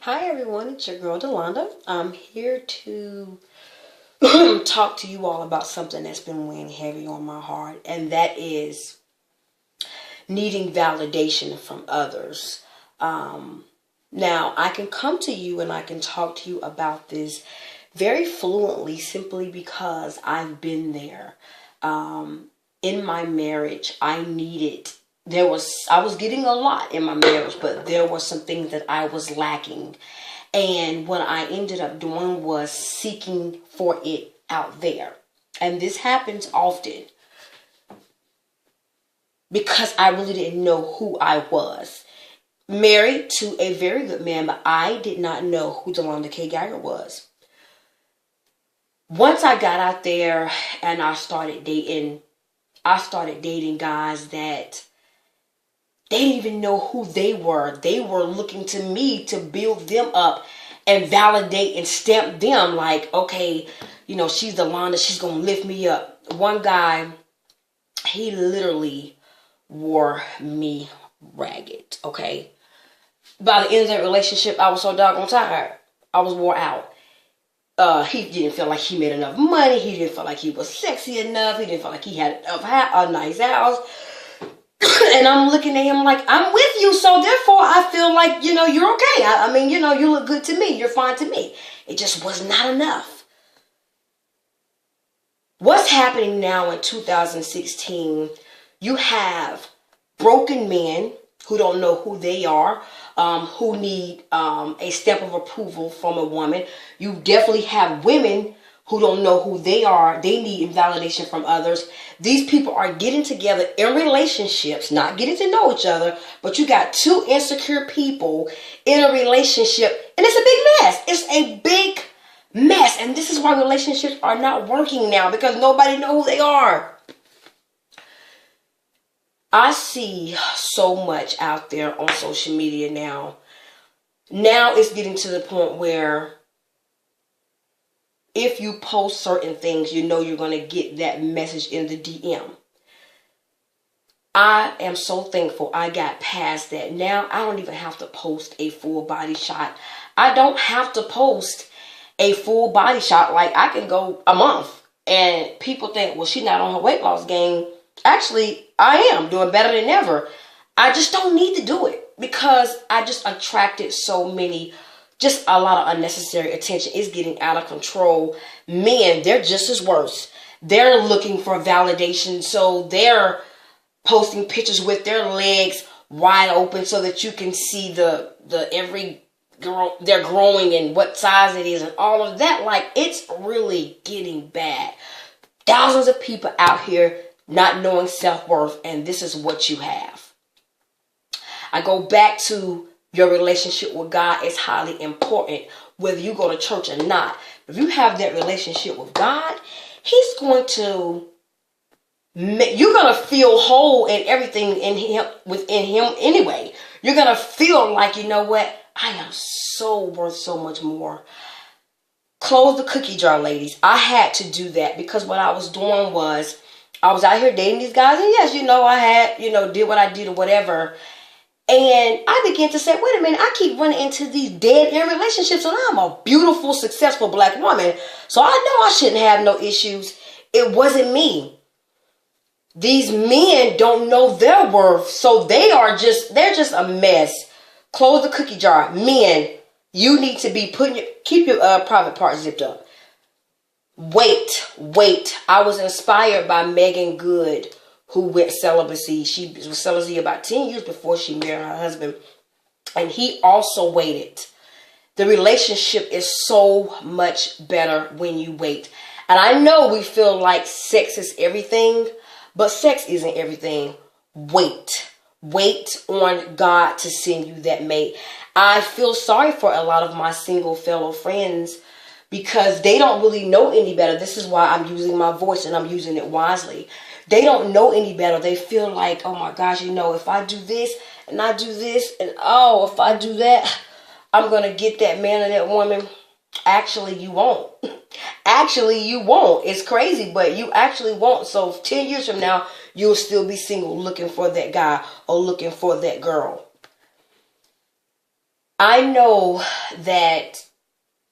Hi everyone, it's your girl Delonda. I'm here to talk to you all about something that's been weighing heavy on my heart, and that is needing validation from others. Now, I can come to you and I can talk to you about this very fluently simply because I've been there. In my marriage, I was getting a lot in my marriage, but there were some things that I was lacking. And what I ended up doing was seeking for it out there. And this happens often because I really didn't know who I was. Married to a very good man, but I did not know who Delonda K. Geiger was. Once I got out there and I started dating guys that they didn't even know who they were. They were looking to me to build them up and validate and stamp them like, okay, she's Delonda, she's going to lift me up. One guy, he literally wore me ragged, okay? By the end of that relationship, I was so doggone tired. I was wore out. He didn't feel like he made enough money. He didn't feel like he was sexy enough. He didn't feel like he had a nice house. And I'm looking at him like, I'm with you, so therefore I feel like, you're okay. I mean, you look good to me. You're fine to me. It just was not enough. What's happening now in 2016, you have broken men who don't know who they are, who need a stamp of approval from a woman. You definitely have women who don't know who they are. They need validation from others. These people are getting together in relationships, not getting to know each other, but you got two insecure people in a relationship, and it's a big mess. It's a big mess, and this is why relationships are not working now, because nobody knows who they are. I see so much out there on social media now. Now it's getting to the point where if you post certain things, you're going to get that message in the DM. I am so thankful I got past that. Now I don't even have to post a full body shot. I don't have to post a full body shot. Like, I can go a month and people think, well, she's not on her weight loss game. Actually, I am doing better than ever. I just don't need to do it because I just attracted so many, just a lot of unnecessary attention. It's getting out of control. Men, they're just as worse. They're looking for validation, so they're posting pictures with their legs wide open so that you can see the every girl they're growing and what size it is and all of that. Like, it's really getting bad. Thousands of people out here not knowing self-worth, and this is what you have. I go back to your relationship with God is highly important, whether you go to church or not. If you have that relationship with God, He's going to, you're going to feel whole in everything within Him anyway. You're going to feel like, you know what? I am so worth so much more. Close the cookie jar, ladies. I had to do that because what I was doing was, I was out here dating these guys, and yes, I had, did what I did or whatever. And I began to say, wait a minute, I keep running into these dead-end relationships, and I'm a beautiful, successful black woman, so I know I shouldn't have no issues. It wasn't me. These men don't know their worth, so they're just a mess. Close the cookie jar. Men, you need to be keep your private part zipped up. Wait. I was inspired by Megan Good, who went celibacy. She was celibacy about 10 years before she married her husband. And he also waited. The relationship is so much better when you wait. And I know we feel like sex is everything, but sex isn't everything. Wait on God to send you that mate. I feel sorry for a lot of my single fellow friends because they don't really know any better. This is why I'm using my voice and I'm using it wisely. They don't know any better. They feel like, oh my gosh, if I do this and I do this and if I do that, I'm going to get that man or that woman. Actually, you won't. It's crazy, but you actually won't. So 10 years from now, you'll still be single looking for that guy or looking for that girl. I know that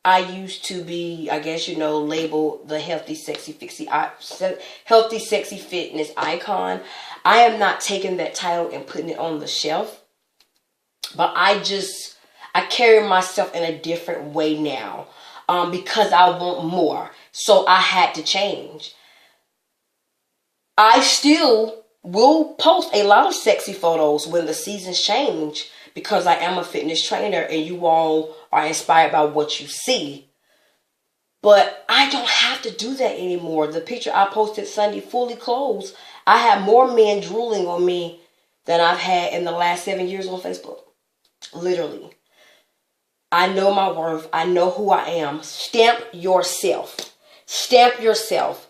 I used to be, I guess, labeled the healthy, sexy fitness icon. I am not taking that title and putting it on the shelf. But I carry myself in a different way now. Because I want more. So I had to change. I still will post a lot of sexy photos when the seasons change, because I am a fitness trainer and you all are inspired by what you see. But I don't have to do that anymore. The picture I posted Sunday, fully clothed, I have more men drooling on me than I've had in the last 7 years on Facebook. Literally. I know my worth. I know who I am. Stamp yourself. Stamp yourself.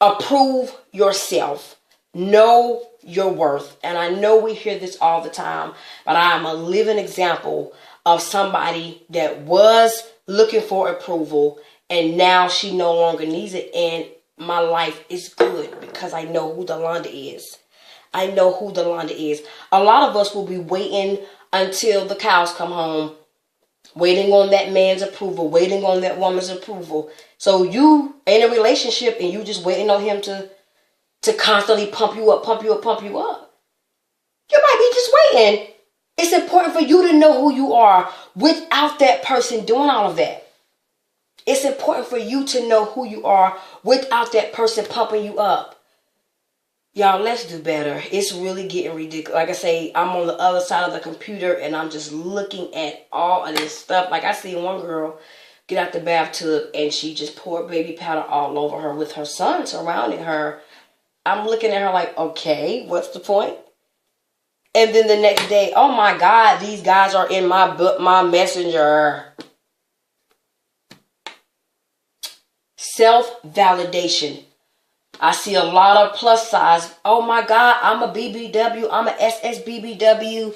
Approve yourself. Know your worth. And I know we hear this all the time, but I am a living example of somebody that was looking for approval and now she no longer needs it. And my life is good because I know who Delonda is. I know who Delonda is. A lot of us will be waiting until the cows come home, waiting on that man's approval, waiting on that woman's approval. So you in a relationship and you just waiting on him to constantly pump you up. You might be just waiting. It's important for you to know who you are without that person doing all of that. It's important for you to know who you are without that person pumping you up. Y'all, let's do better. It's really getting ridiculous. Like I say, I'm on the other side of the computer and I'm just looking at all of this stuff. Like I see one girl get out the bathtub and she just poured baby powder all over her with her son surrounding her. I'm looking at her like, okay, what's the point? And then the next day, oh my God, these guys are in my messenger. Self-validation. I see a lot of plus size. Oh my God, I'm a BBW. I'm a SSBBW.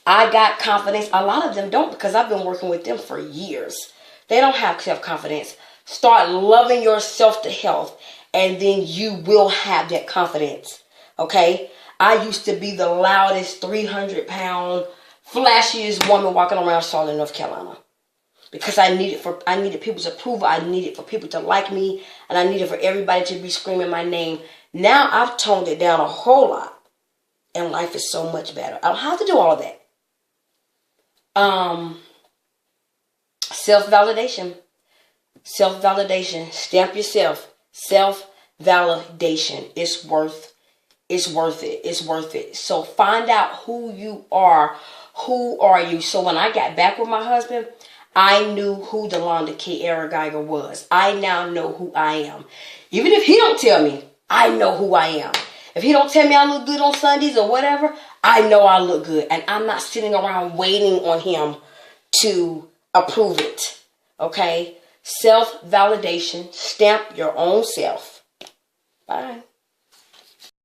I got confidence. A lot of them don't, because I've been working with them for years. They don't have self-confidence. Start loving yourself to health, and then you will have that confidence. Okay? I used to be the loudest 300-pound, flashiest woman walking around Charlotte, North Carolina. Because I needed people's approval. I needed for people to like me. And I needed for everybody to be screaming my name. Now I've toned it down a whole lot. And life is so much better. I don't have to do all of that. Self-validation. Self-validation. Stamp yourself. Self-validation. It's worth it. It's worth it. So find out who you are. Who are you? So when I got back with my husband, I knew who Delonda K. Era Geiger was. I now know who I am. Even if he don't tell me, I know who I am. If he don't tell me I look good on Sundays or whatever, I know I look good. And I'm not sitting around waiting on him to approve it. Okay? Self-validation. Stamp your own self. Bye.